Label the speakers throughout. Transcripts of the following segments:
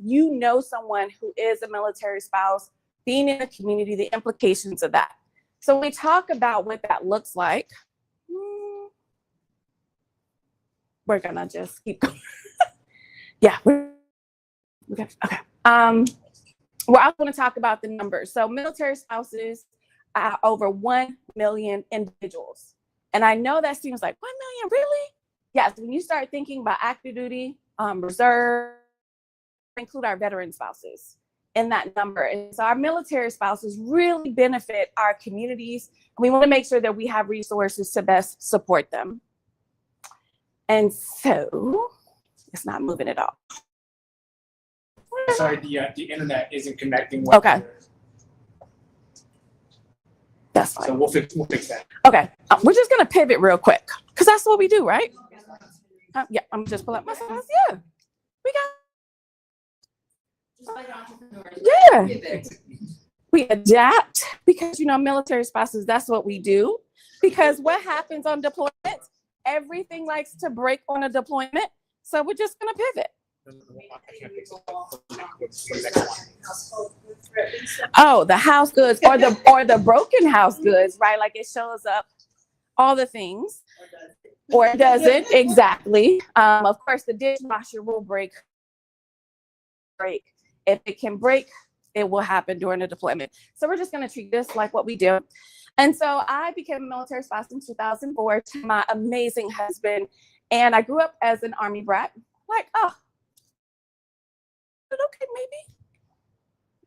Speaker 1: you know someone who is a military spouse, being in the community, the implications of that. So when we talk about what that looks like, we're gonna just keep going. Yeah, okay. We're also going to talk about the numbers. So military spouses, over 1 million individuals. And I know that seems like 1 million, really? Yes, when you start thinking about active duty, reserve, include our veteran spouses in that number. And so our military spouses really benefit our communities. And we want to make sure that we have resources to best support them. And so it's not moving at all.
Speaker 2: Sorry, the internet isn't connecting.
Speaker 1: Okay. That's fine.
Speaker 2: So we'll fix that.
Speaker 1: Okay, we're just gonna pivot real quick because that's what we do, right? Yeah, I'm just pull up my slides. Yeah, we got. Yeah, we adapt because military spouses. That's what we do. Because what happens on deployment? Everything likes to break on a deployment, so we're just gonna pivot. Oh, the house goods or the broken house goods, right? Like it shows up all the things, or it doesn't exactly. Of course, the dishwasher will break. If it can break, it will happen during the deployment. So we're just going to treat this like what we do. And so I became a military spouse in 2004 to my amazing husband, and I grew up as an Army brat. Like, oh. Okay,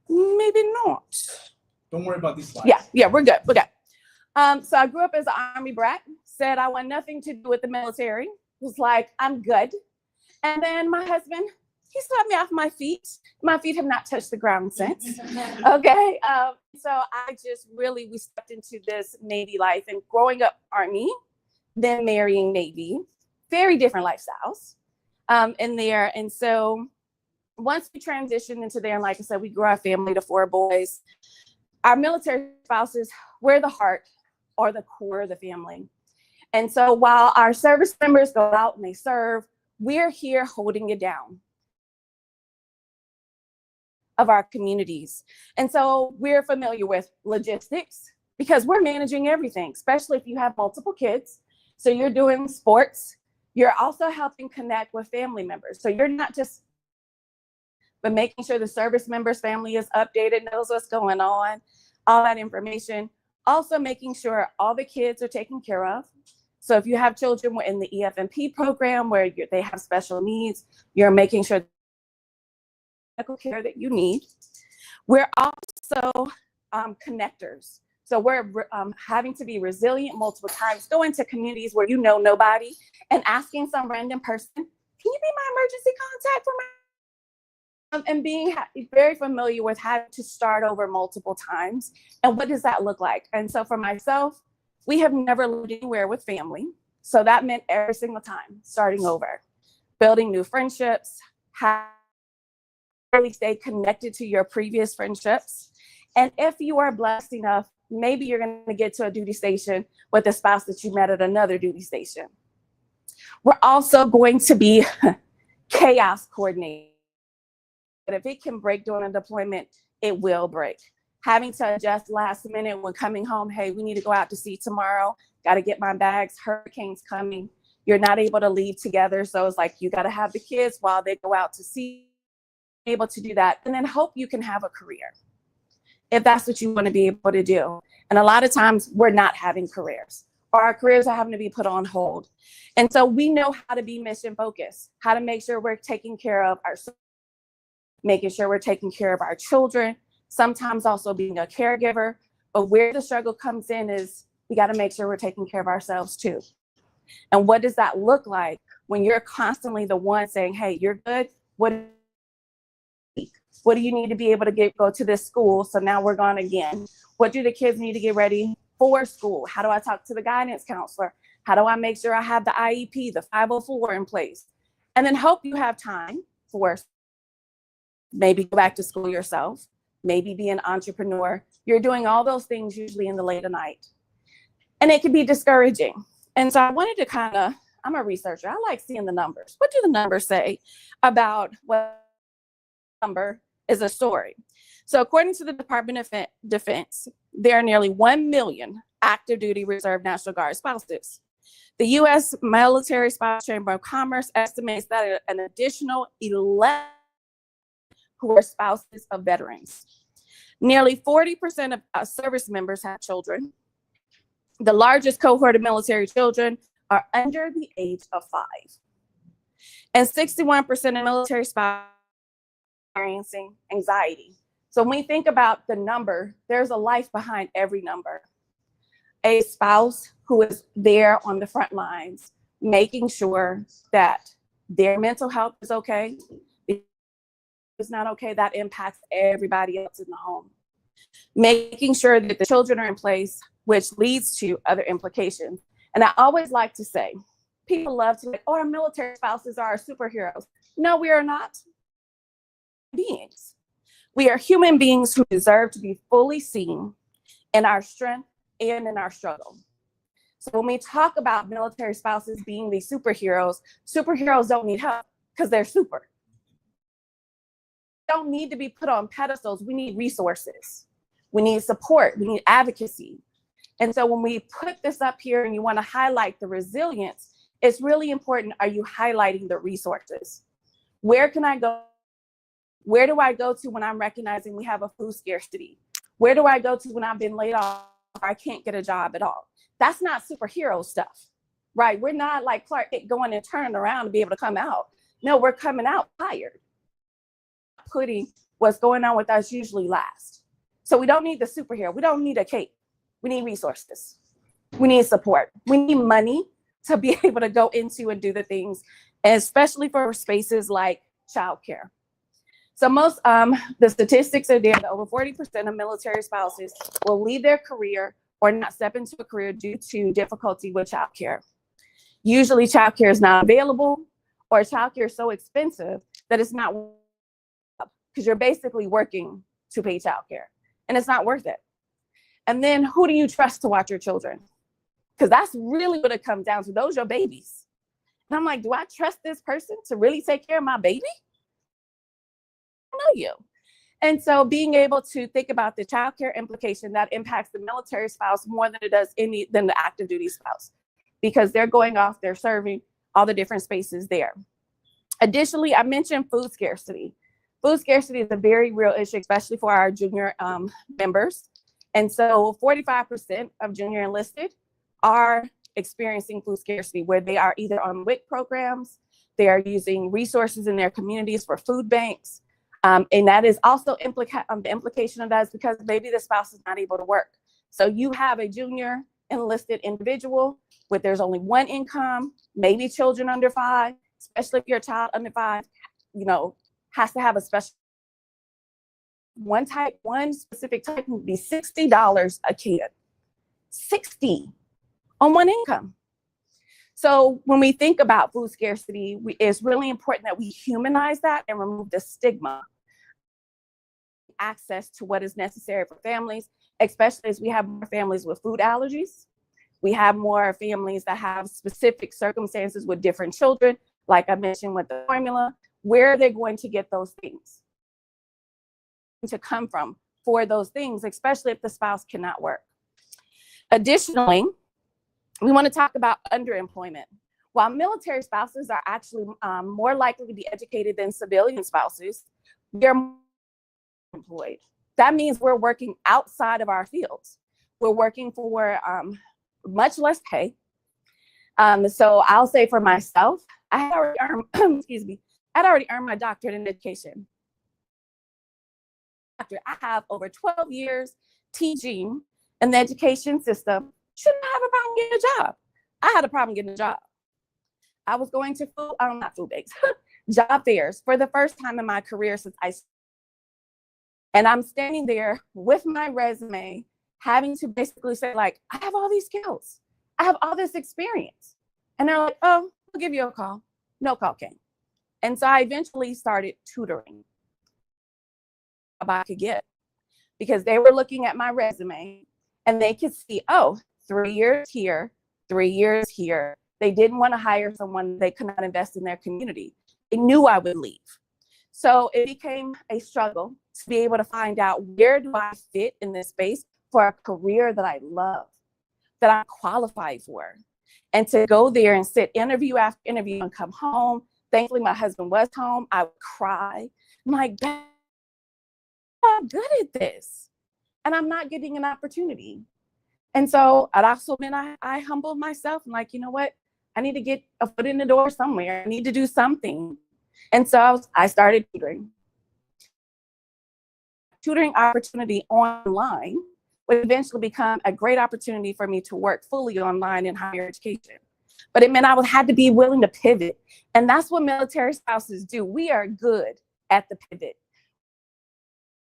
Speaker 1: maybe not.
Speaker 2: Don't worry about these slides.
Speaker 1: Yeah, we're good. So I grew up as an Army brat, said I want nothing to do with the military, was like, I'm good. And then my husband, he slapped me off my feet. My feet have not touched the ground since. Okay. So we stepped into this Navy life, and growing up Army, then marrying Navy, very different lifestyles in there. And so once we transitioned into there, and like I said, we grew our family to 4 boys. Our military spouses, we're the heart or the core of the family. And so while our service members go out and they serve, we're here holding it down of our communities. And so we're familiar with logistics because we're managing everything, especially if you have multiple kids. So you're doing sports. You're also helping connect with family members. So you're not just but making sure the service member's family is updated, knows what's going on, all that information. Also making sure all the kids are taken care of. So if you have children in the EFMP program where they have special needs, you're making sure the medical care that you need. We're also connectors. So we're having to be resilient multiple times, go into communities where you know nobody and asking some random person, can you be my emergency contact for my and being very familiar with having to start over multiple times. And what does that look like? And so for myself, we have never lived anywhere with family. So that meant every single time, starting over, building new friendships, really stay connected to your previous friendships. And if you are blessed enough, maybe you're going to get to a duty station with a spouse that you met at another duty station. We're also going to be chaos coordinating. But if it can break during a deployment, it will break. Having to adjust last minute when coming home, hey, we need to go out to sea tomorrow. Got to get my bags. Hurricane's coming. You're not able to leave together. So it's like you got to have the kids while they go out to sea, able to do that. And then hope you can have a career if that's what you want to be able to do. And a lot of times we're not having careers, or our careers are having to be put on hold. And so we know how to be mission focused, how to make sure we're taking care of ourselves, making sure we're taking care of our children, sometimes also being a caregiver. But where the struggle comes in is we got to make sure we're taking care of ourselves too. And what does that look like when you're constantly the one saying, hey, you're good? What do you need to be able to go to this school? So now we're gone again. What do the kids need to get ready for school? How do I talk to the guidance counselor? How do I make sure I have the IEP, the 504 in place? And then hope you have time for maybe go back to school yourself, maybe be an entrepreneur. You're doing all those things usually in the late at night. And it can be discouraging. And so I wanted to I'm a researcher. I like seeing the numbers. What do the numbers say about what number is a story. So according to the Department of Defense, there are nearly 1 million active duty reserve National Guard spouses. The U.S. Military Spouse Chamber of Commerce estimates that an additional 11 who are spouses of veterans. Nearly 40% of service members have children. The largest cohort of military children are under the age of 5. And 61% of military spouses are experiencing anxiety. So when we think about the number, there's a life behind every number. A spouse who is there on the front lines, making sure that their mental health is okay. If it's not okay, that impacts everybody else in the home. Making sure that the children are in place, which leads to other implications. And I always like to say, people love to like, oh, our military spouses are our superheroes. No, we are not beings. We are human beings who deserve to be fully seen in our strength and in our struggle. So when we talk about military spouses being these superheroes, superheroes don't need help because they're super. Don't need to be put on pedestals. We need resources. We need support. We need advocacy. And so when we put this up here and you want to highlight the resilience, it's really important. Are you highlighting the resources? Where can I go? Where do I go to when I'm recognizing we have a food scarcity? Where do I go to when I've been laid off or I can't get a job at all? That's not superhero stuff, right? We're not like Clark going and turning around to be able to come out. No, we're coming out tired. Putting what's going on with us usually last. So we don't need the superhero. We don't need a cape. We need resources. We need support. We need money to be able to go into and do the things, and especially for spaces like childcare. So most, the statistics are there that over 40% of military spouses will leave their career or not step into a career due to difficulty with childcare. Usually childcare is not available, or childcare is so expensive that it's not, because you're basically working to pay childcare, and it's not worth it. And then who do you trust to watch your children? Because that's really what it comes down to. Those are your babies. And I'm like, do I trust this person to really take care of my baby? I know you. And so being able to think about the childcare implication that impacts the military spouse more than it does than the active duty spouse, because they're going off, they're serving all the different spaces there. Additionally, I mentioned food scarcity. Food scarcity is a very real issue, especially for our junior members. And so 45% of junior enlisted are experiencing food scarcity, where they are either on WIC programs, they are using resources in their communities for food banks. And that is also the implication of that is because maybe the spouse is not able to work. So you have a junior enlisted individual where there's only one income, maybe children under 5, especially if you're a child under 5, has to have a special one specific type would be $60 a kid. 60 on one income. So when we think about food scarcity, it's really important that we humanize that and remove the stigma. Access to what is necessary for families, especially as we have more families with food allergies. We have more families that have specific circumstances with different children, like I mentioned with the formula. Where are they going to get those things to come from for those things, especially if the spouse cannot work? Additionally, we want to talk about underemployment. While military spouses are actually more likely to be educated than civilian spouses, they're employed. That means we're working outside of our fields. We're working for much less pay. So I'll say for myself, I had already earned, I'd already earned my doctorate in education. I have over 12 years teaching in the education system. Shouldn't have a problem getting a job. I had a problem getting a job. I was going to job fairs for the first time in my career since and I'm standing there with my resume, having to basically say, like, I have all these skills. I have all this experience. And they're like, oh, we'll give you a call. No call came. And so I eventually started tutoring about I could get, because they were looking at my resume and they could see, oh, 3 years here, 3 years here. They didn't want to hire someone they could not invest in their community. They knew I would leave. So it became a struggle to be able to find out, where do I fit in this space for a career that I love, that I'm qualified for. And to go there and sit interview after interview and come home. Thankfully, my husband was home. I would cry. I'm like, "Babe, I'm good at this, and I'm not getting an opportunity." And so it also meant I humbled myself. I'm like, you know what? I need to get a foot in the door somewhere. I need to do something. And so I started tutoring. Tutoring opportunity online would eventually become a great opportunity for me to work fully online in higher education. But it meant I had to be willing to pivot. And that's what military spouses do. We are good at the pivot.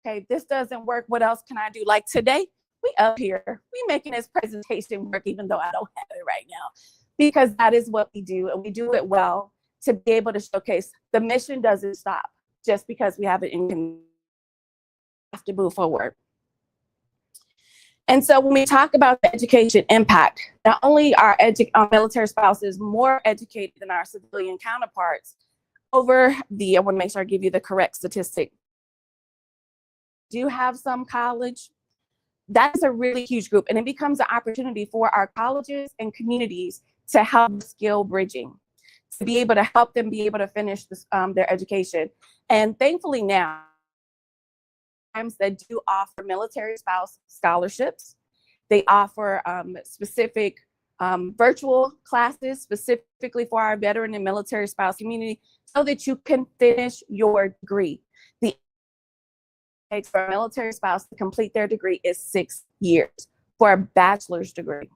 Speaker 1: Okay, this doesn't work. What else can I do? Like today, we up here, we making this presentation work, even though I don't have it right now, because that is what we do. And we do it well to be able to showcase the mission doesn't stop just because we have it in, have to move forward. And so when we talk about the education impact, not only are our military spouses more educated than our civilian counterparts I want to make sure I give you the correct statistic. Do have some college. That's a really huge group. And it becomes an opportunity for our colleges and communities to help skill bridging, to be able to help them be able to finish their education. And thankfully now, that do offer military spouse scholarships. They offer specific virtual classes specifically for our veteran and military spouse community so that you can finish your degree. The takes for a military spouse to complete their degree is 6 years for a bachelor's degree.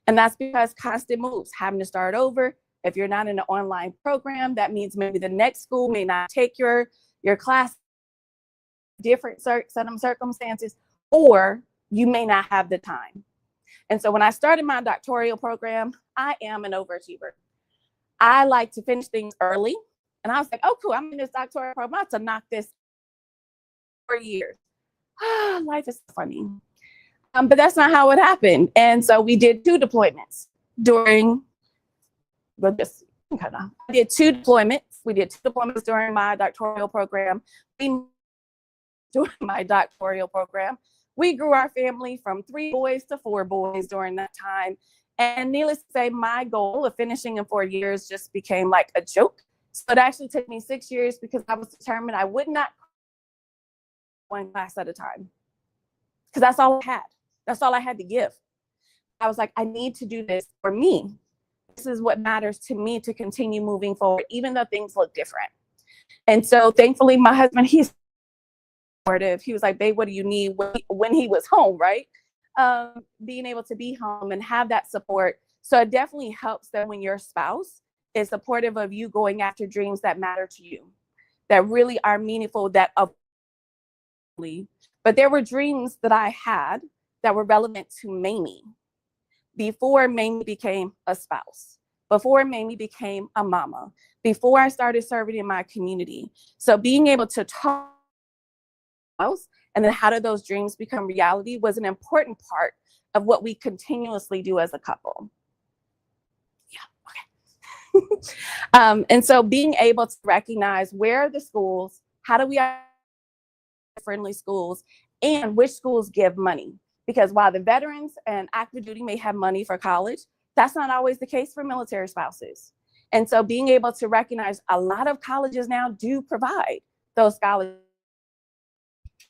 Speaker 1: And that's because constant moves, having to start over. If you're not in an online program, that means maybe the next school may not take your class, different set of circumstances, or you may not have the time. And so when I started my doctoral program, I am an overachiever. I like to finish things early. And I was like, oh, cool, I'm in this doctoral program. I'm about to knock this 4 years. Life is funny. But that's not how it happened. And so we did 2 deployments during, I did 2 deployments. We did 2 deployments during my doctoral program. During my doctoral program, we grew our family from 3 boys to 4 boys during that time. And needless to say, my goal of finishing in 4 years just became like a joke. So it actually took me 6 years because I was determined I would not one class at a time, because that's all I had. That's all I had to give. I was like, I need to do this for me. This is what matters to me to continue moving forward, even though things look different. And so thankfully, my husband, he's supportive. He was like, babe, what do you need? When he was home, right? Being able to be home and have that support. So it definitely helps that when your spouse is supportive of you going after dreams that matter to you, that really are meaningful, but there were dreams that I had that were relevant to Mamie before Mamie became a spouse, before Mamie became a mama, before I started serving in my community. So being able to talk and then how do those dreams become reality was an important part of what we continuously do as a couple. Yeah, okay. And so being able to recognize where are the schools, how do we have friendly schools, and which schools give money. Because while the veterans and active duty may have money for college, that's not always the case for military spouses. And so being able to recognize a lot of colleges now do provide those scholarships.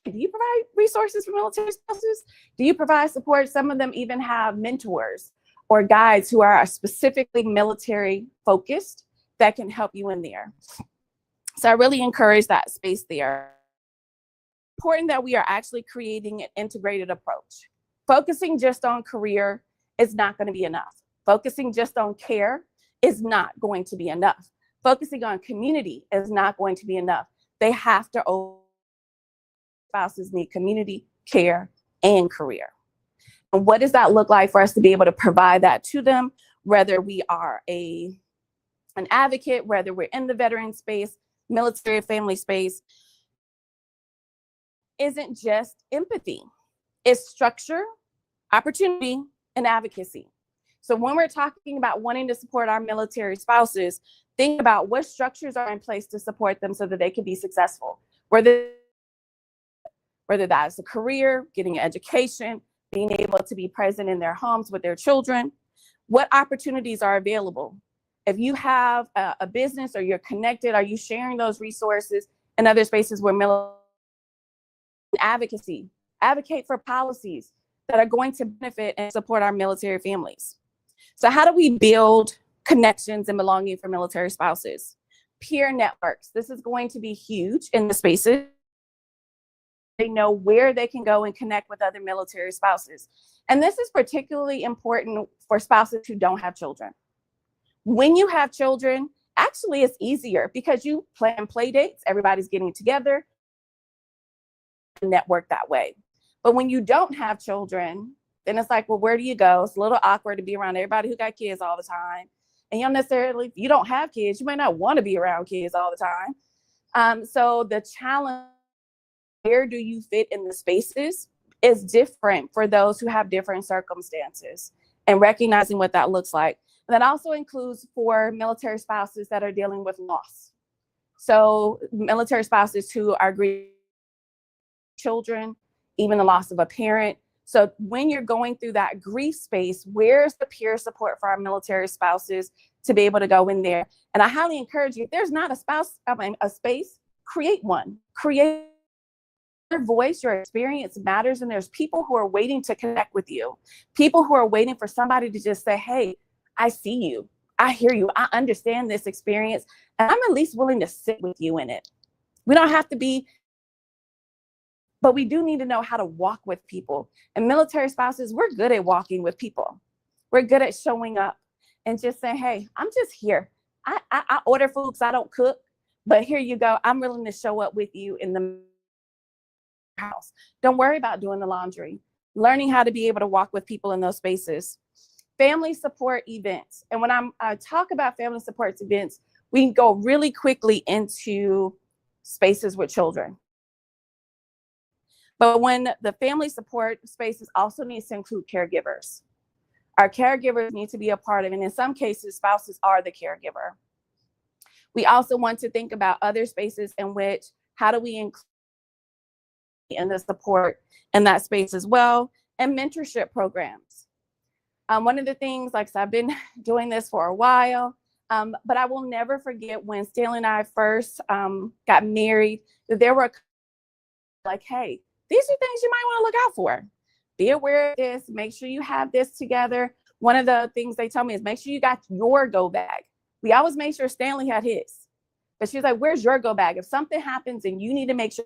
Speaker 1: Do you provide resources for military spouses? Do you provide support? Some of them even have mentors or guides who are specifically military focused that can help you in there. So I really encourage that space there. Important that we are actually creating an integrated approach. Focusing just on career is not going to be enough. Focusing just on care is not going to be enough. Focusing on community is not going to be enough. They have to, spouses need community, care, and career. And what does that look like for us to be able to provide that to them, whether we are an advocate, whether we're in the veteran space, military family space? Isn't just empathy. It's structure, opportunity, and advocacy. So when we're talking about wanting to support our military spouses, think about what structures are in place to support them so that they can be successful. Whether that's a career, getting an education, being able to be present in their homes with their children, what opportunities are available? If you have a business or you're connected, are you sharing those resources in other spaces where advocacy, advocate for policies that are going to benefit and support our military families? So how do we build connections and belonging for military spouses? Peer networks. This is going to be huge in the spaces. They know where they can go and connect with other military spouses. And this is particularly important for spouses who don't have children. When you have children, actually it's easier because you plan play dates, everybody's getting together, network that way. But when you don't have children, then it's like, well, where do you go? It's a little awkward to be around everybody who got kids all the time. And you don't have kids, you might not want to be around kids all the time. So the challenge, where do you fit in the spaces, is different for those who have different circumstances, and recognizing what that looks like. And that also includes for military spouses that are dealing with loss. So military spouses who are grieving children, even the loss of a parent. So when you're going through that grief space, where's the peer support for our military spouses to be able to go in there? And I highly encourage you, if there's not a space, create one. Create your voice, your experience matters, and there's people who are waiting to connect with you. People who are waiting for somebody to just say, hey, I see you, I hear you, I understand this experience, and I'm at least willing to sit with you in it. We don't have to be, but we do need to know how to walk with people. And military spouses, we're good at walking with people. We're good at showing up and just saying, hey, I'm just here. I order food because I don't cook, but here you go. I'm willing to show up with you in the house. Don't worry about doing the laundry. Learning how to be able to walk with people in those spaces. Family support events. And when I talk about family support events, we can go really quickly into spaces with children. But when the family support spaces also needs to include caregivers. Our caregivers need to be a part of it. And in some cases, spouses are the caregiver. We also want to think about other spaces in which, how do we include in the support in that space as well, and mentorship programs. One of the things, like I said, I've been doing this for a while, but I will never forget when Stanley and I first got married, that there were like, hey, these are things you might want to look out for. Be aware of this, make sure you have this together. One of the things they told me is make sure you got your go bag. We always made sure Stanley had his, but she was like, where's your go bag? If something happens and you need to make sure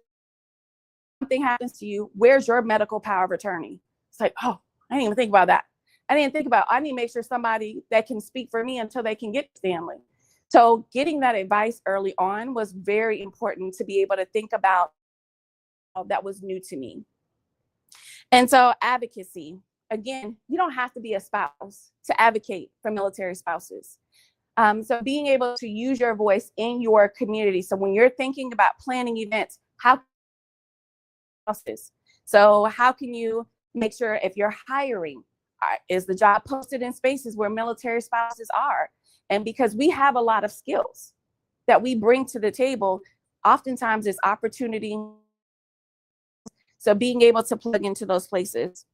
Speaker 1: something happens to you, where's your medical power of attorney? It's like, oh, I didn't even think about that. I need to make sure somebody that can speak for me until they can get to Stanley. So getting that advice early on was very important to be able to think about. That was new to me. And so advocacy, again, you don't have to be a spouse to advocate for military spouses. So being able to use your voice in your community. So when you're thinking about planning events, how can you make sure if you're hiring, is the job posted in spaces where military spouses are? And because we have a lot of skills that we bring to the table, oftentimes it's opportunity. So being able to plug into those places,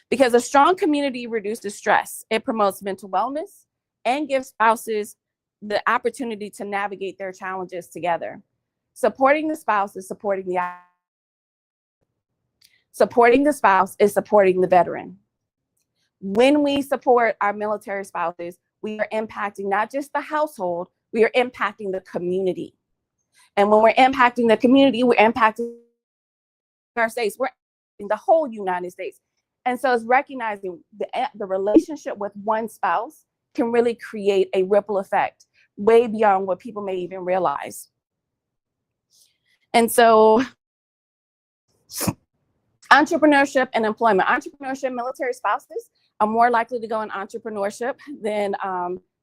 Speaker 1: because a strong community reduces stress. It promotes mental wellness and gives spouses the opportunity to navigate their challenges together. Supporting the spouse is supporting the spouse is supporting the veteran. When we support our military spouses, we are impacting not just the household, we are impacting the community. And when we're impacting the community, we're impacting our states, we're in the whole United States. And so it's recognizing the relationship with one spouse can really create a ripple effect way beyond what people may even realize. And so entrepreneurship and employment. Entrepreneurship, military spouses are more likely to go in entrepreneurship than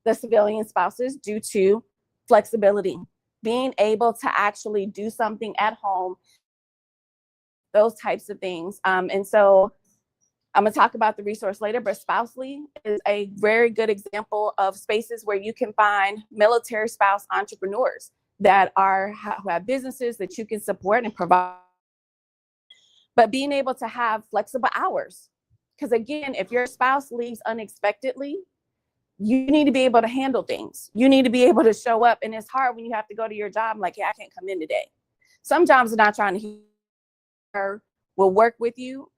Speaker 1: the civilian spouses due to flexibility, being able to actually do something at home, those types of things. And so I'm going to talk about the resource later, but Spousely is a very good example of spaces where you can find military spouse entrepreneurs that who have businesses that you can support and provide. But being able to have flexible hours, because again, if your spouse leaves unexpectedly, you need to be able to handle things. You need to be able to show up, and it's hard when you have to go to your job like, hey, I can't come in today. Some jobs are not trying to hear, will work with you,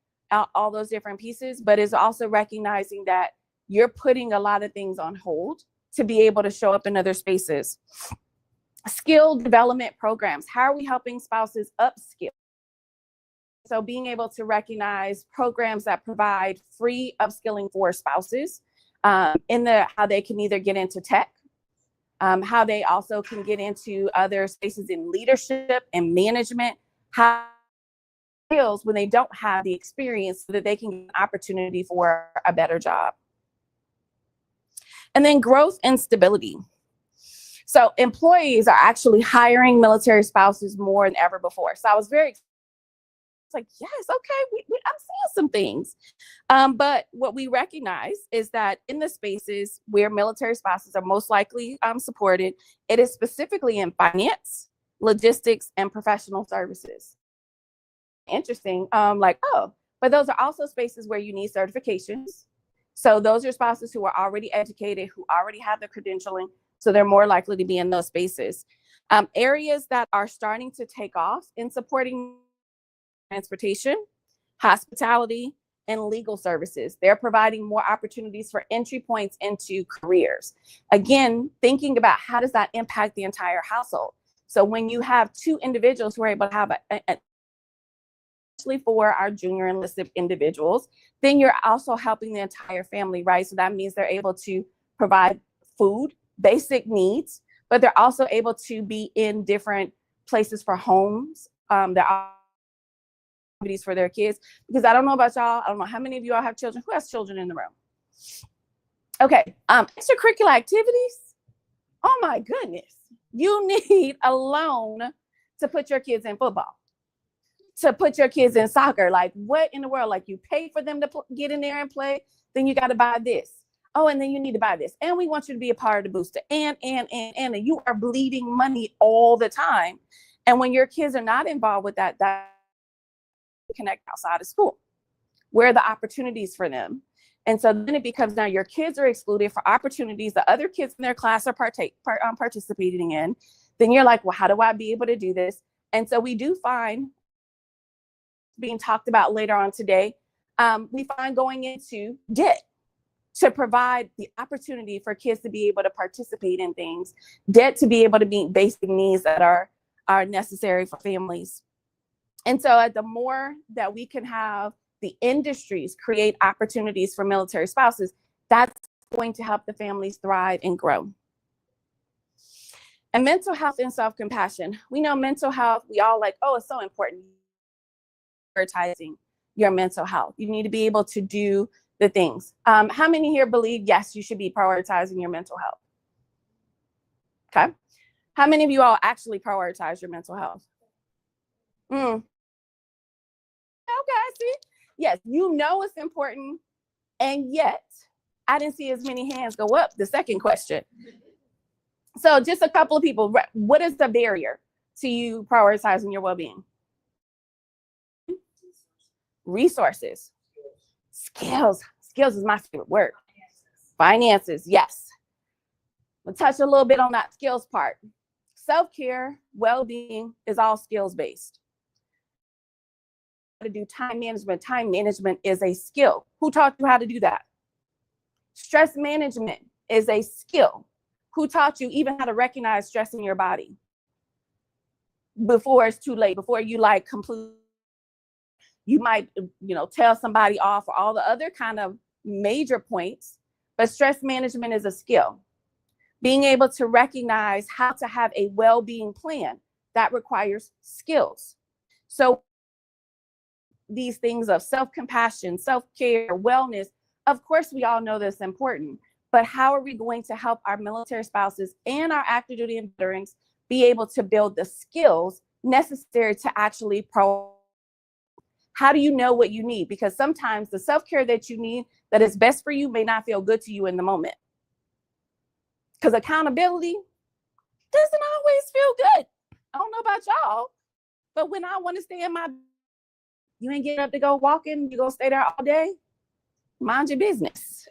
Speaker 1: all those different pieces, but it's also recognizing that you're putting a lot of things on hold to be able to show up in other spaces. Skill development programs. How are we helping spouses upskill? So being able to recognize programs that provide free upskilling for spouses how they can either get into tech, how they also can get into other spaces in leadership and management, how skills when they don't have the experience so that they can get an opportunity for a better job. And then growth and stability. So employees are actually hiring military spouses more than ever before. So I was very like, yes, okay, I'm seeing some things. But what we recognize is that in the spaces where military spouses are most likely supported, it is specifically in finance, logistics, and professional services. Interesting, but those are also spaces where you need certifications. So those are spouses who are already educated, who already have the credentialing, so they're more likely to be in those spaces. Areas that are starting to take off in supporting transportation, hospitality, and legal services. They're providing more opportunities for entry points into careers. Again, thinking about how does that impact the entire household? So when you have two individuals who are able to have especially for our junior enlisted individuals, then you're also helping the entire family, right? So that means they're able to provide food, basic needs, but they're also able to be in different places for homes. There are activities for their kids, because I don't know about y'all. I don't know how many of you all have children. Who has children in the room? Okay, extracurricular activities. Oh my goodness. You need a loan to put your kids in football, to put your kids in soccer. Like, what in the world? Like, you pay for them to get in there and play, then you got to buy this. Oh, and then you need to buy this. And we want you to be a part of the booster. And you are bleeding money all the time. And when your kids are not involved with that connect outside of school. Where are the opportunities for them? And so then it becomes now your kids are excluded for opportunities that other kids in their class are participating in. Then you're like, well, how do I be able to do this? And so we do find, being talked about later on today, we find going into debt to provide the opportunity for kids to be able to participate in things, debt to be able to meet basic needs that are necessary for families. And so the more that we can have the industries create opportunities for military spouses, that's going to help the families thrive and grow. And mental health and self-compassion. We know mental health, we all like, oh, it's so important. Prioritizing your mental health. You need to be able to do the things. How many here believe, yes, you should be prioritizing your mental health? Okay. How many of you all actually prioritize your mental health? Okay, see? Yes, you know it's important, and yet I didn't see as many hands go up. The second question. So just a couple of people, what is the barrier to you prioritizing your well-being? Resources. Skills. Skills is my favorite word. Finances, yes. We'll touch a little bit on that skills part. Self-care, well-being is all skills-based. To do time management. Time management is a skill. Who taught you how to do that? Stress management is a skill. Who taught you even how to recognize stress in your body before it's too late, before you like completely, you might, tell somebody off for all the other kind of major points, but stress management is a skill. Being able to recognize how to have a well-being plan, that requires skills. So these things of self-compassion, self-care, wellness, of course, we all know that's important, but how are we going to help our military spouses and our active duty and veterans be able to build the skills necessary to actually How do you know what you need? Because sometimes the self-care that you need that is best for you may not feel good to you in the moment. Because accountability doesn't always feel good. I don't know about y'all, but when I want to stay in my, you ain't getting up to go walking, you gonna stay there all day? Mind your business.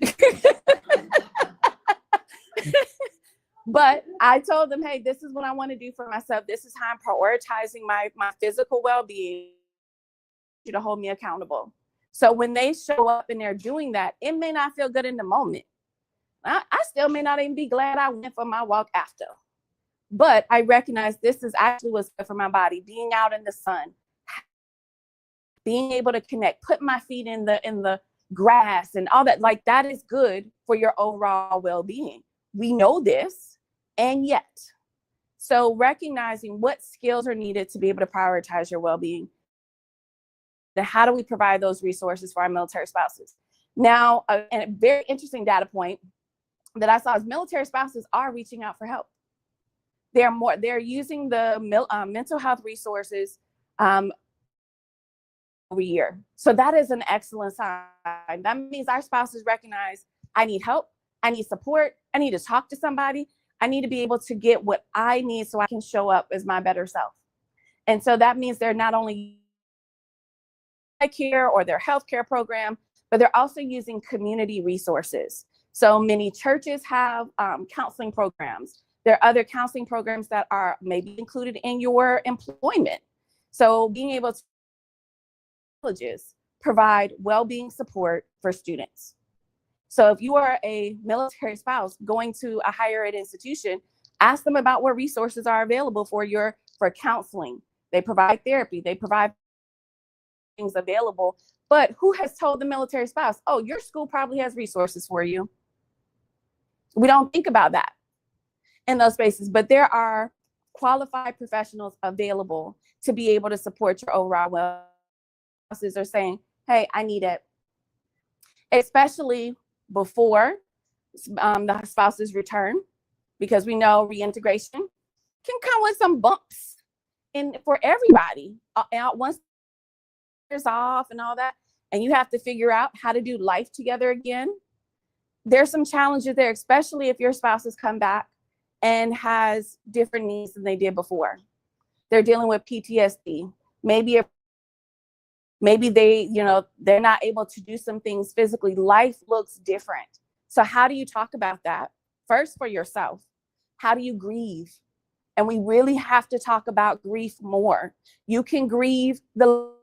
Speaker 1: But I told them, hey, this is what I want to do for myself. This is how I'm prioritizing my physical well-being, you to hold me accountable. So when they show up and they're doing that, it may not feel good in the moment. I still may not even be glad I went for my walk after. But I recognize this is actually what's good for my body. Being out in the sun, being able to connect, put my feet in the grass and all that, like that is good for your overall well-being. We know this, and yet. So recognizing what skills are needed to be able to prioritize your well-being. Then how do we provide those resources for our military spouses? Now, and a very interesting data point that I saw is military spouses are reaching out for help. They're using the mental health resources every year. So that is an excellent sign. That means our spouses recognize, I need help, I need support, I need to talk to somebody, I need to be able to get what I need so I can show up as my better self. And so that means they're not only care or their healthcare program, but they're also using community resources. So many churches have counseling programs. There are other counseling programs that are maybe included in your employment. So being able to colleges provide well-being support for students. So if you are a military spouse going to a higher ed institution, ask them about what resources are available for counseling. They provide therapy, they provide things available, but who has told the military spouse, oh, your school probably has resources for you? We don't think about that in those spaces, but there are qualified professionals available to be able to support your overall well. Spouses are saying, hey, I need it, especially before the spouse's return, because we know reintegration can come with some bumps for everybody. Once years off and all that, and you have to figure out how to do life together again. There's some challenges there, especially if your spouse has come back and has different needs than they did before. They're dealing with PTSD. Maybe they, they're not able to do some things physically. Life looks different. So how do you talk about that? First, for yourself. How do you grieve? And we really have to talk about grief more. You can grieve the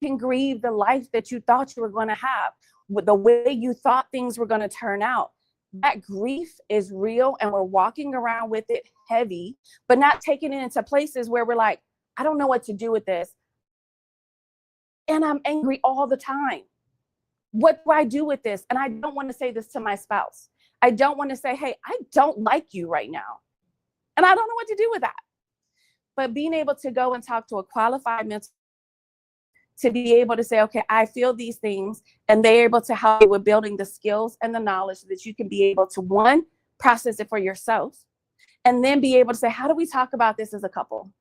Speaker 1: life that you thought you were going to have, with the way you thought things were going to turn out. That grief is real, and we're walking around with it heavy, but not taking it into places where we're like, I don't know what to do with this. And I'm angry all the time. What do I do with this? And I don't want to say this to my spouse. I don't want to say, hey, I don't like you right now. And I don't know what to do with that. But being able to go and talk to a qualified mentor, to be able to say, okay, I feel these things, and they're able to help you with building the skills and the knowledge that you can be able to, one, process it for yourself, and then be able to say, how do we talk about this as a couple?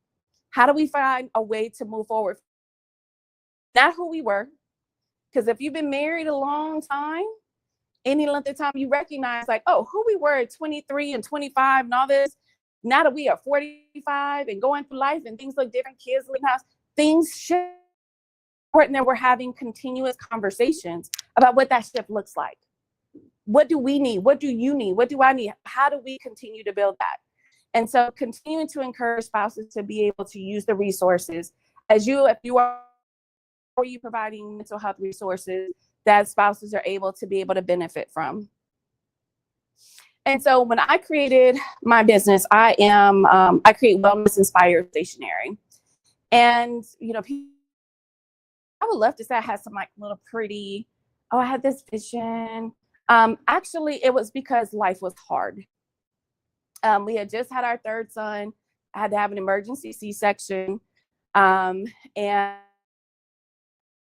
Speaker 1: How do we find a way to move forward? Not who we were, because if you've been married a long time, any length of time, you recognize like, oh, who we were at 23 and 25 and all this. Now that we are 45 and going through life and things look different, kids leave the house, things shift. And then we're having continuous conversations about what that shift looks like. What do we need? What do you need? What do I need? How do we continue to build that? And so continuing to encourage spouses to be able to use the resources if you are providing mental health resources that spouses are able to benefit from. And so when I created my business, I create wellness inspired stationery. And, I would love to say I had some like little pretty, I had this vision. Actually, it was because life was hard. We had just had our third son. I had to have an emergency C-section. And,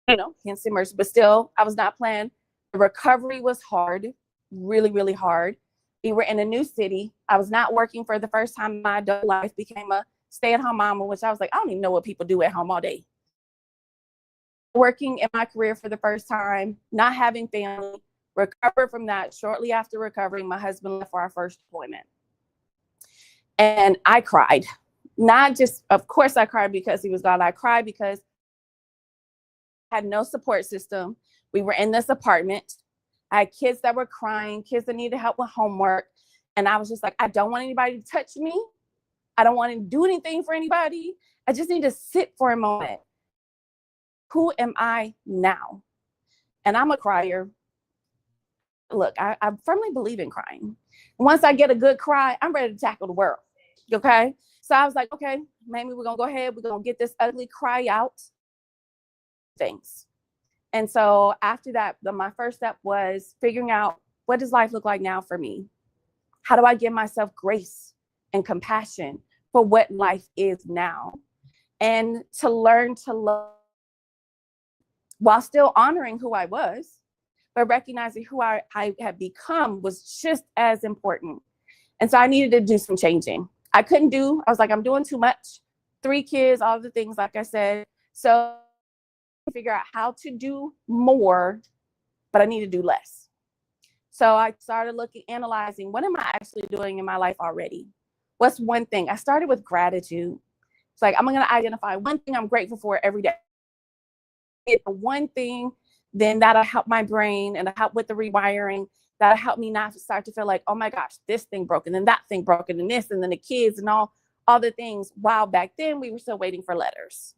Speaker 1: hence emergency, but still, I was not planned. The recovery was hard, really, really hard. We were in a new city. I was not working for the first time in my adult life, became a stay-at-home mama, which I was like, I don't even know what people do at home all day. working in my career for the first time, not having family, recovered from that. Shortly after recovering, my husband left for our first deployment. And I cried. Not just, of course, I cried because he was gone. I cried because I had no support system. We were in this apartment. I had kids that were crying, kids that needed help with homework. And I was just like, I don't want anybody to touch me. I don't want to do anything for anybody. I just need to sit for a moment. Who am I now? And I'm a crier. Look, I firmly believe in crying. Once I get a good cry, I'm ready to tackle the world. Okay? So I was like, okay, maybe we're going to go ahead. We're going to get this ugly cry out things. And so after that, my first step was figuring out, what does life look like now for me? How do I give myself grace and compassion for what life is now? And to learn to love while still honoring who I was, but recognizing who I had become was just as important. And so I needed to do some changing. I was like, I'm doing too much. 3 kids, all the things, like I said. So figure out how to do more, but I need to do less. So I started analyzing, what am I actually doing in my life already? What's one thing? I started with gratitude. It's like, I'm going to identify one thing I'm grateful for every day. It's the one thing, then that'll help my brain and help with the rewiring. That'll help me not start to feel like, oh my gosh, this thing broke, and then that thing broke, and then this, and then the kids and all the things. While back then we were still waiting for letters.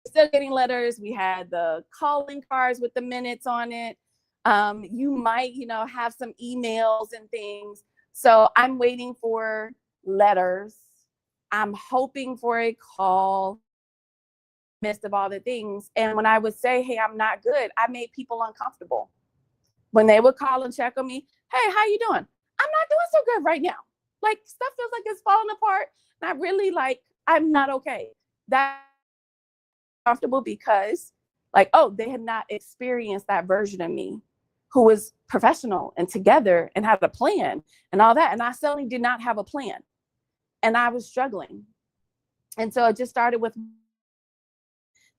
Speaker 1: Still getting letters. We had the calling cards with the minutes on it. You might, have some emails and things. So I'm waiting for letters. I'm hoping for a call. Midst of all the things. And when I would say, hey, I'm not good, I made people uncomfortable. When they would call and check on me, hey, how you doing? I'm not doing so good right now. Like, stuff feels like it's falling apart. And I really I'm not okay. That's comfortable because they had not experienced that version of me who was professional and together and had a plan and all that. And I certainly did not have a plan. And I was struggling. And so it just started with,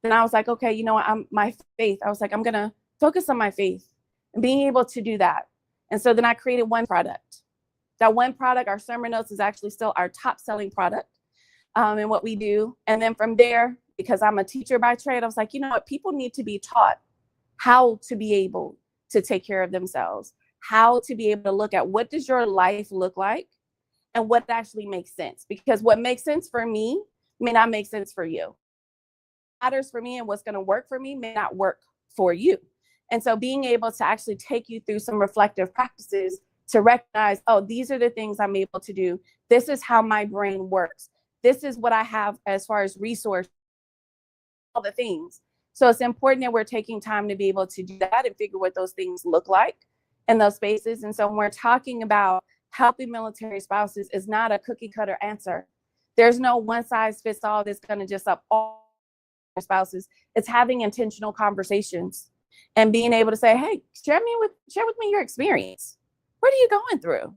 Speaker 1: then I was like, okay, my faith. I was like, I'm going to focus on my faith and being able to do that. And so then I created one product. That one product, our sermon notes, is actually still our top selling product in what we do. And then from there, because I'm a teacher by trade, I was like, people need to be taught how to be able to take care of themselves, how to be able to look at what does your life look like and what actually makes sense. Because what makes sense for me may not make sense for you. Matters for me and what's going to work for me may not work for you. And so being able to actually take you through some reflective practices to recognize, oh, these are the things I'm able to do. This is how my brain works. This is what I have as far as resource, all the things. So it's important that we're taking time to be able to do that and figure what those things look like in those spaces. And so when we're talking about helping military spouses, is not a cookie cutter answer. There's no one size fits all that's going to just up all spouses. It's having intentional conversations and being able to say, hey, share with me your experience. What are you going through?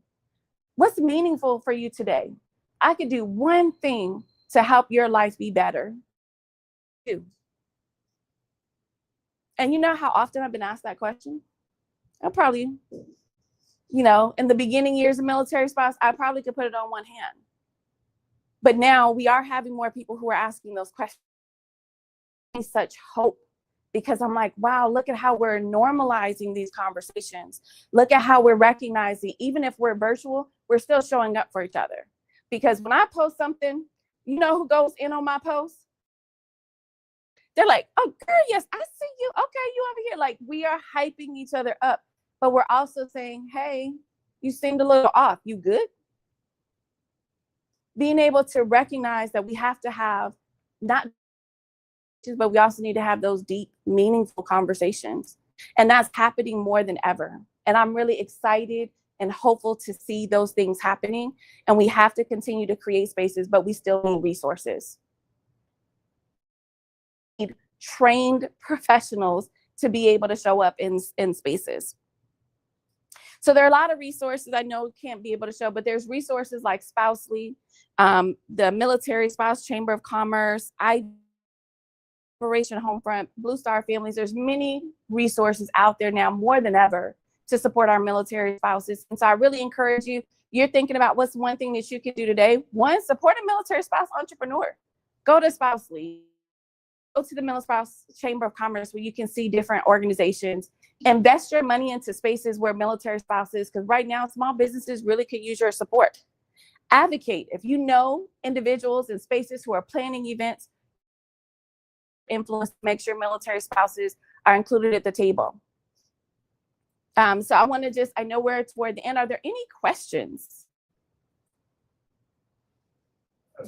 Speaker 1: What's meaningful for you today? I could do one thing to help your life be better. And you know how often I've been asked that question? I probably, in the beginning years of military spouse, I probably could put it on one hand. But now we are having more people who are asking those questions. Such hope, because I'm like, wow, look at how we're normalizing these conversations. Look at how we're recognizing, even if we're virtual, we're still showing up for each other. Because when I post something, who goes in on my post? They're like, oh, girl, yes, I see you. Okay, you over here. Like, we are hyping each other up, but we're also saying, hey, you seemed a little off. You good? Being able to recognize that we have to have but we also need to have those deep, meaningful conversations. And that's happening more than ever. And I'm really excited and hopeful to see those things happening. And we have to continue to create spaces, but we still need resources. We need trained professionals to be able to show up in spaces. So there are a lot of resources I know can't be able to show, but there's resources like Spousely, the Military Spouse Chamber of Commerce, Operation Homefront, Blue Star Families. There's many resources out there now more than ever to support our military spouses. And so I really encourage you, you're thinking about what's one thing that you can do today. One, support a military spouse entrepreneur. Go to Spouse League. Go to the Military Spouse Chamber of Commerce where you can see different organizations. Invest your money into spaces where military spouses, because right now small businesses really could use your support. Advocate. If you know individuals and spaces who are planning events, influence, make sure military spouses are included at the table. So I want to just, I know we're toward the end. Are there any questions?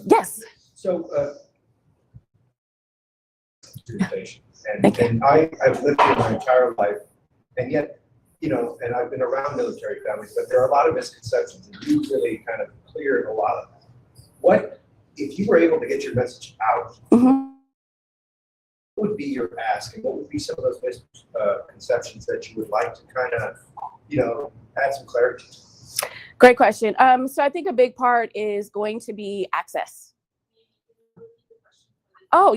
Speaker 1: Yes.
Speaker 3: So,
Speaker 1: Thank you.
Speaker 3: and I've lived here my entire life, and yet, you know, and I've been around military families, but there are a lot of misconceptions, and you really kind of cleared a lot of them. What, if you were able to get your message out, what would be your ask, and what would be some of those misconceptions that you would like to kind of, you know, add some clarity to?
Speaker 1: Great question. So I think a big part is going to be access. Oh,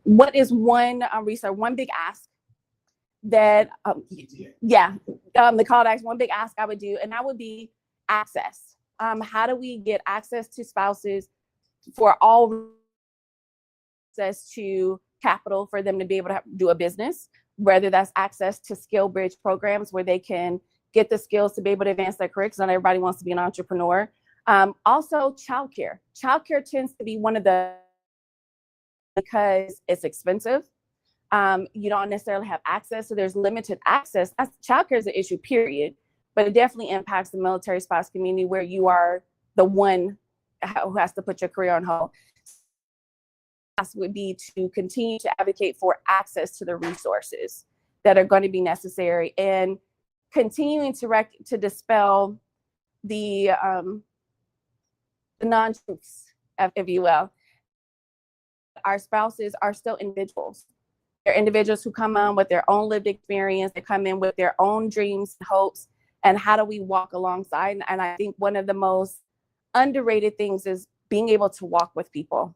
Speaker 1: what is one research, one big ask that, the call to action, one big ask I would do, and that would be access. How do we get access to spouses for all access to capital for them to be able to do a business, whether that's access to skill bridge programs where they can get the skills to be able to advance their career, because not everybody wants to be an entrepreneur. Also, childcare. Childcare tends to be one of the, because it's expensive. You don't necessarily have access, so there's limited access. Childcare is an issue, period, but it definitely impacts the military spouse community where you are the one who has to put your career on hold. Would be to continue to advocate for access to the resources that are going to be necessary, and continuing to dispel the non-truths, if you will. Our spouses are still individuals. They're individuals who come on with their own lived experience. They come in with their own dreams and hopes. And how do we walk alongside? And I think one of the most underrated things is being able to walk with people,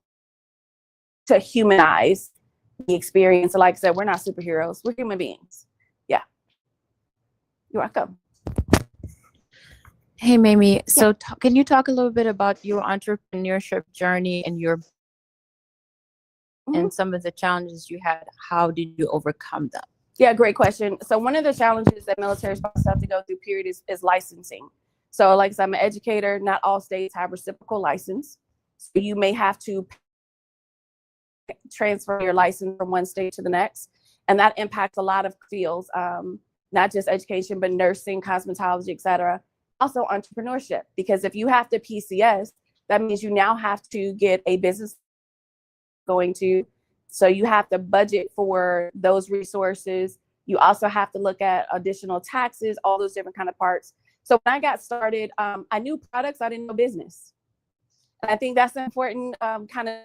Speaker 1: to humanize the experience. Like I said, we're not superheroes. We're human beings. Yeah. You're welcome.
Speaker 4: Hey, Mamie. So can you talk a little bit about your entrepreneurship journey and your and some of the challenges you had? How did you overcome them?
Speaker 1: Yeah, great question. So one of the challenges that military spouses have to go through, period, is licensing. So like I said, I'm an educator. Not all states have reciprocal license. So you may have to transfer your license from one state to the next. And that impacts a lot of fields, not just education, but nursing, cosmetology, et cetera. Also entrepreneurship, because if you have to PCS, that means you now have to get a business going to. So you have to budget for those resources. You also have to look at additional taxes, all those different kind of parts. So when I got started, I knew products, I didn't know business. And I think that's important kind of.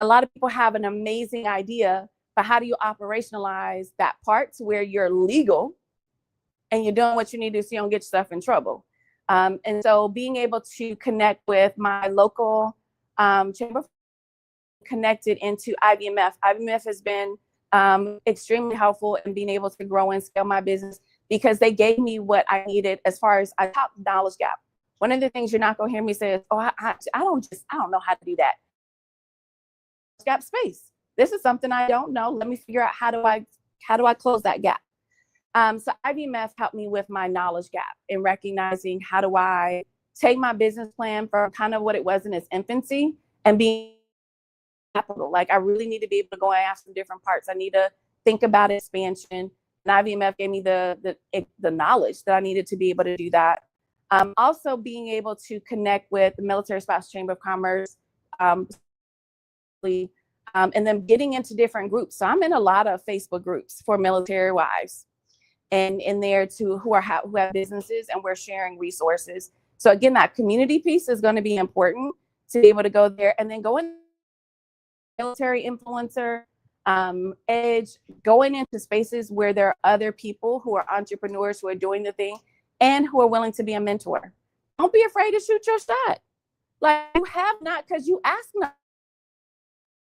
Speaker 1: A lot of people have an amazing idea, but how do you operationalize that part to where you're legal and you're doing what you need to do so you don't get yourself in trouble? And so being able to connect with my local chamber, connected into IBMF. IBMF has been extremely helpful in being able to grow and scale my business, because they gave me what I needed as far as a top knowledge gap. One of the things you're not going to hear me say is, oh, I don't know how to do that. Gap space. This is something I don't know. Let me figure out how do I close that gap. So IBMF helped me with my knowledge gap in recognizing how do I take my business plan from kind of what it was in its infancy and be capital. Like I really need to be able to go and ask some different parts. I need to think about expansion. And IBMF gave me the knowledge that I needed to be able to do that. Also being able to connect with the Military Spouse Chamber of Commerce, and then getting into different groups. So I'm in a lot of Facebook groups for military wives, and in there too who have businesses, and we're sharing resources. So again, that community piece is going to be important to be able to go there, and then go in military influencer, edge, going into spaces where there are other people who are entrepreneurs who are doing the thing and who are willing to be a mentor. Don't be afraid to shoot your shot. Like you have not, because you ask not.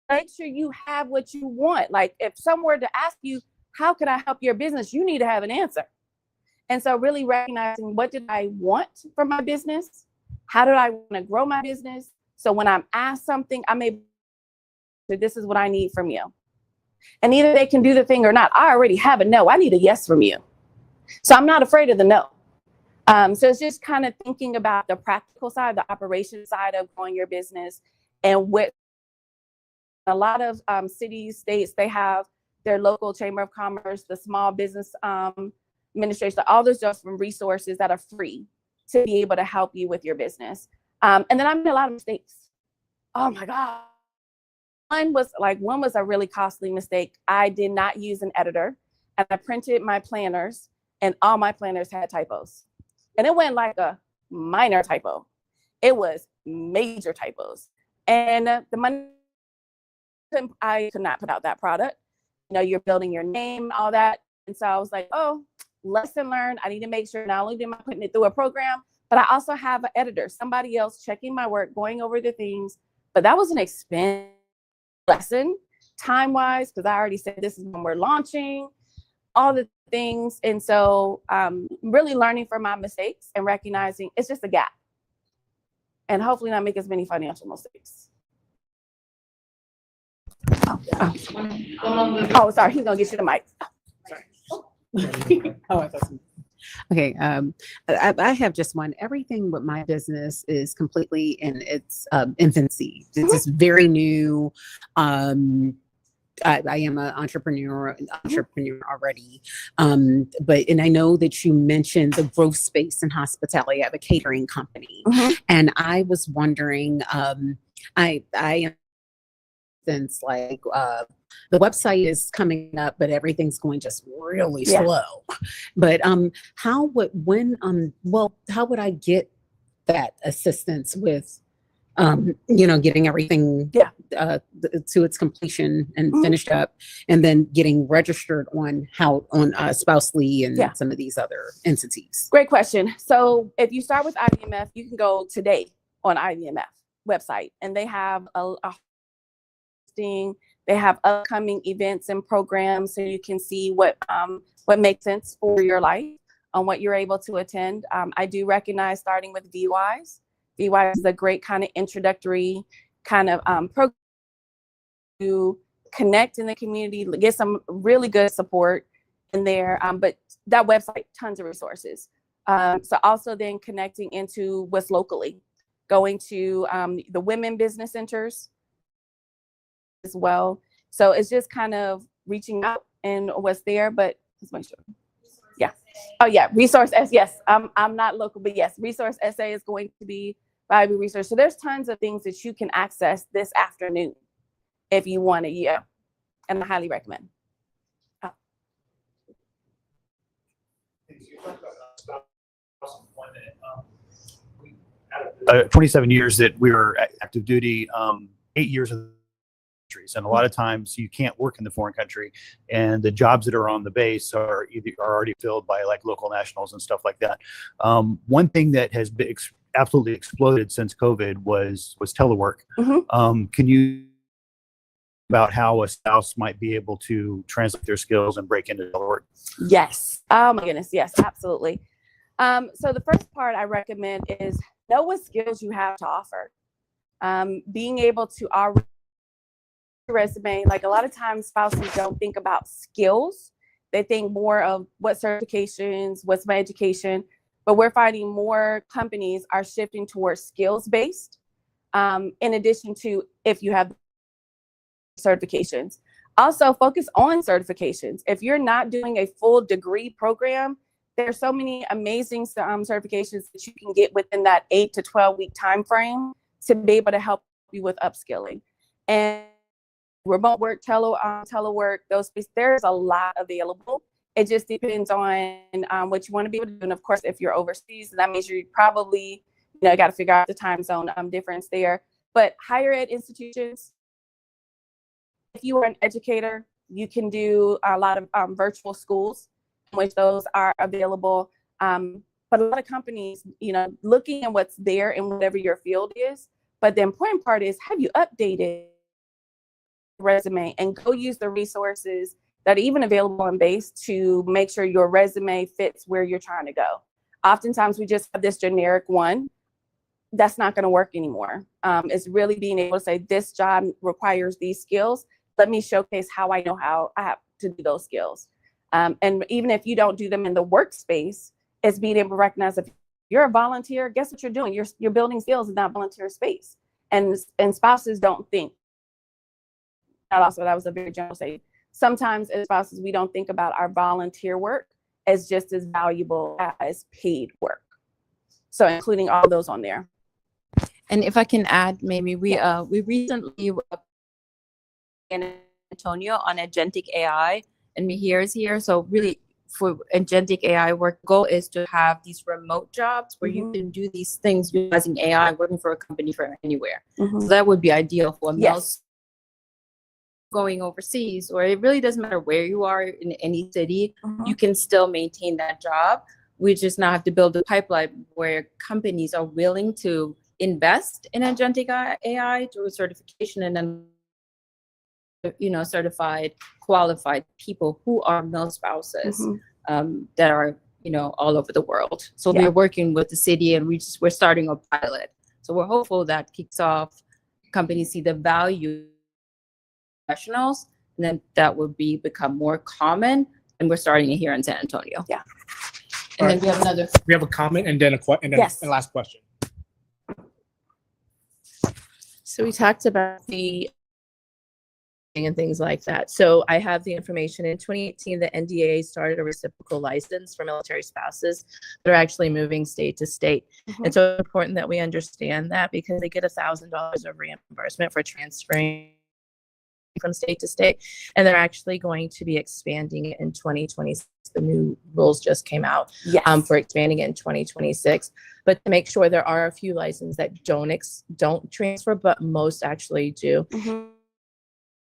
Speaker 1: make sure you have what you want. Like if someone were to ask you, how can I help your business? You need to have an answer. And so really recognizing, what did I want from my business? How did I want to grow my business? So when I'm asked something, I'm able to, this is what I need from you. And either they can do the thing or not. I already have a no. I need a yes from you. So I'm not afraid of the no. So it's just kind of thinking about the practical side, the operation side of growing your business. And with a lot of cities, states, they have their local chamber of commerce, the small business administration, all those different resources that are free to be able to help you with your business. And then I made a lot of mistakes. Oh my God. One was a really costly mistake. I did not use an editor, and I printed my planners, and all my planners had typos. And it wasn't like a minor typo. It was major typos. And the money, I could not put out that product. You know, you're building your name, all that. And so I was like, oh, lesson learned. I need to make sure not only am I putting it through a program, but I also have an editor, somebody else checking my work, going over the things. But that was an expensive lesson, time-wise, because I already said this is when we're launching, all the things. And so really learning from my mistakes and recognizing it's just a gap. And hopefully not make as many financial mistakes. Oh, sorry, he's gonna get you the mic.
Speaker 5: Oh, I thought so. Okay, I have just one. Everything with my business is completely in its infancy. It's just very new. I am an entrepreneur already. And I know that you mentioned the growth space in hospitality. I have a catering company. And I was wondering, I am, since like the website is coming up, but everything's going just really slow. But how would I get that assistance with getting everything to its completion and finished up, and then getting registered on Spousely and some of these other entities?
Speaker 1: Great question. So if you start with IVMF, you can go today on IVMF website, and they have they have upcoming events and programs, so you can see what makes sense for your life on what you're able to attend. I do recognize starting with VWise. VWise is a great kind of introductory kind of program to connect in the community, get some really good support in there. But that website, tons of resources. So also then connecting into what's locally, going to the women business centers as well. So it's just kind of reaching out and what's there, but just make sure. Yeah. Oh yeah. Resource S. Yes. I'm not local, but yes, Resource SA is going to be valuable research. So there's tons of things that you can access this afternoon if you want to. Yeah. And I highly recommend.
Speaker 6: 27 years that we were active duty, 8 years of countries, and a lot of times you can't work in the foreign country, and the jobs that are on the base are already filled by like local nationals and stuff like that. One thing that has been absolutely exploded since COVID was telework. Can you about how a spouse might be able to translate their skills and break into telework?
Speaker 1: Yes. Oh my goodness. Yes, absolutely. So the first part I recommend is know what skills you have to offer. Being able to already resume, like a lot of times spouses don't think about skills. They think more of what certifications, what's my education, but we're finding more companies are shifting towards skills based. In addition to if you have certifications, also focus on certifications. If you're not doing a full degree program, there's so many amazing certifications that you can get within that 8 to 12 week time frame to be able to help you with upskilling. And remote work, telework, there's a lot available. It just depends on what you want to be able to do. And of course, if you're overseas, that means you probably, got to figure out the time zone difference there. But higher ed institutions, if you are an educator, you can do a lot of virtual schools, which those are available. But a lot of companies, looking at what's there in whatever your field is. But the important part is, have you updated resume and go use the resources that are even available on base to make sure your resume fits where you're trying to go. Oftentimes we just have this generic one. That's not going to work anymore. It's really being able to say this job requires these skills. Let me showcase how I know how I have to do those skills. And even if you don't do them in the workspace, it's being able to recognize if you're a volunteer, guess what you're doing? You're building skills in that volunteer space. And spouses don't think. Also, that was a very general statement. Sometimes as spouses, we don't think about our volunteer work as just as valuable as paid work. So including all those on there.
Speaker 4: And if I can add, maybe we recently were in Antonio on agentic AI, and Mihir is here. So really, for agentic AI work, goal is to have these remote jobs where you can do these things utilizing AI, working for a company from anywhere. So that would be ideal for males going overseas, or it really doesn't matter where you are in any city, you can still maintain that job. We just now have to build a pipeline where companies are willing to invest in agentic AI through a certification, and then certified, qualified people who are male spouses that are all over the world. So we're working with the city, and we're starting a pilot. So we're hopeful that kicks off. Companies see the value professionals, and then that will become more common. And we're starting it here in San Antonio.
Speaker 1: Yeah.
Speaker 4: And then we have another.
Speaker 2: We have a comment and then a last question.
Speaker 7: So we talked about the and things like that. So I have the information. In 2018, the NDAA started a reciprocal license for military spouses that are actually moving state to state. And so it's important that we understand that, because they get $1,000 of reimbursement for transferring from state to state, and they're actually going to be expanding it in 2026. The new rules just came out for expanding it in 2026. But to make sure, there are a few licenses that don't transfer, but most actually do.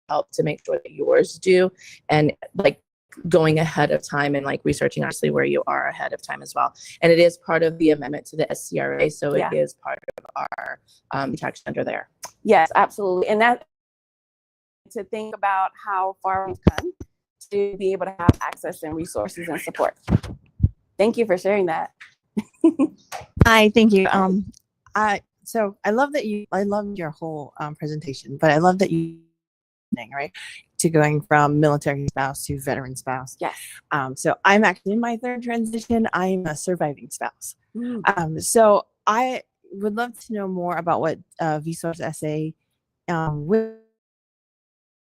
Speaker 7: Help to make sure that yours do, and like going ahead of time and like researching obviously where you are ahead of time as well. And it is part of the amendment to the SCRA, so it is part of our protection under there.
Speaker 1: Yes, absolutely. And that, to think about how far we've come to be able to have access and resources and support. Thank you for sharing that.
Speaker 8: Hi, thank you. So I love your whole presentation, but I love that you right to going from military spouse to veteran spouse.
Speaker 1: Yes.
Speaker 8: So I'm actually in my third transition. I'm a surviving spouse. So I would love to know more about what vSource SA, what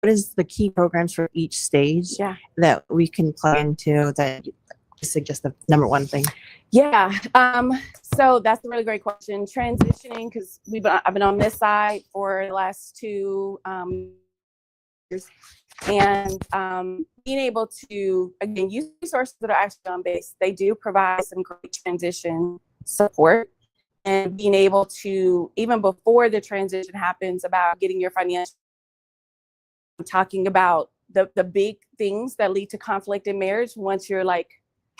Speaker 8: is the key programs for each stage that we can plug into, that suggest the number one thing?
Speaker 1: So that's a really great question. Transitioning, because I've been on this side for the last 2 years, and being able to again use resources that are actually on base. They do provide some great transition support, and being able to, even before the transition happens, about getting your financial, talking about the big things that lead to conflict in marriage once you're like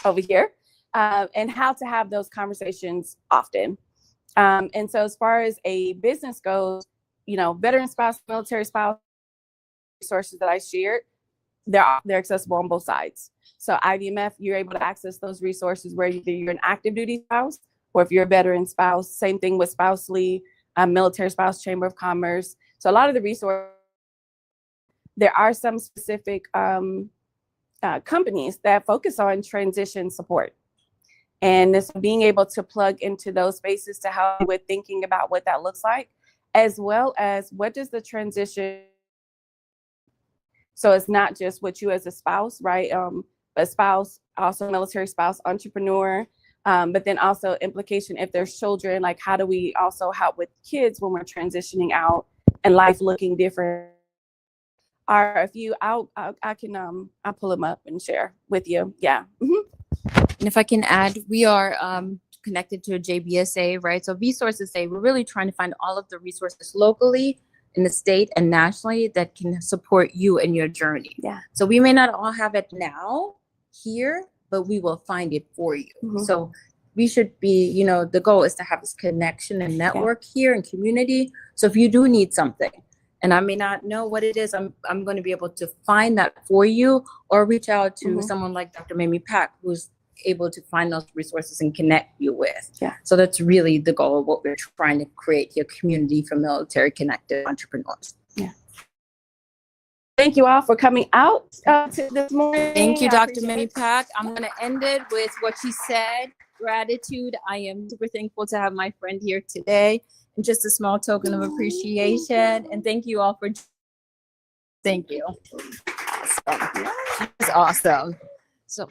Speaker 1: over here, and how to have those conversations often. And so as far as a business goes, veteran spouse, military spouse, resources that I shared, they're accessible on both sides. So IVMF, you're able to access those resources where either you're an active duty spouse, or if you're a veteran spouse, same thing with Spousely, military spouse, Chamber of Commerce. So a lot of the resources, there are some specific companies that focus on transition support. And this being able to plug into those spaces to help with thinking about what that looks like, as well as what does the transition. So it's not just what you as a spouse, right? A spouse, also military spouse, entrepreneur, but then also implication if there's children, like how do we also help with kids when we're transitioning out and life looking different? Are a few I'll pull them up and share with you. And
Speaker 4: if I can add, we are connected to a JBSA, right? So vSource SA, we're really trying to find all of the resources locally, in the state and nationally, that can support you in your journey. So we may not all have it now here, but we will find it for you. So we should be, the goal is to have this connection and network here and community. So if you do need something, and I may not know what it is, I'm going to be able to find that for you, or reach out to
Speaker 1: Mhm.
Speaker 4: someone like Dr. Mamie Pack, who's able to find those resources and connect you with.
Speaker 1: Yeah.
Speaker 4: So that's really the goal of what we're trying to create, a community for military connected entrepreneurs.
Speaker 1: Thank you all for coming out to this morning.
Speaker 4: Thank you,
Speaker 1: I
Speaker 4: Dr.
Speaker 1: appreciate
Speaker 4: Mamie
Speaker 1: it.
Speaker 4: Pack. I'm going to end it with what she said, gratitude. I am super thankful to have my friend here today, and just a small token of appreciation. And thank you all for, thank you. Awesome. It's awesome. So,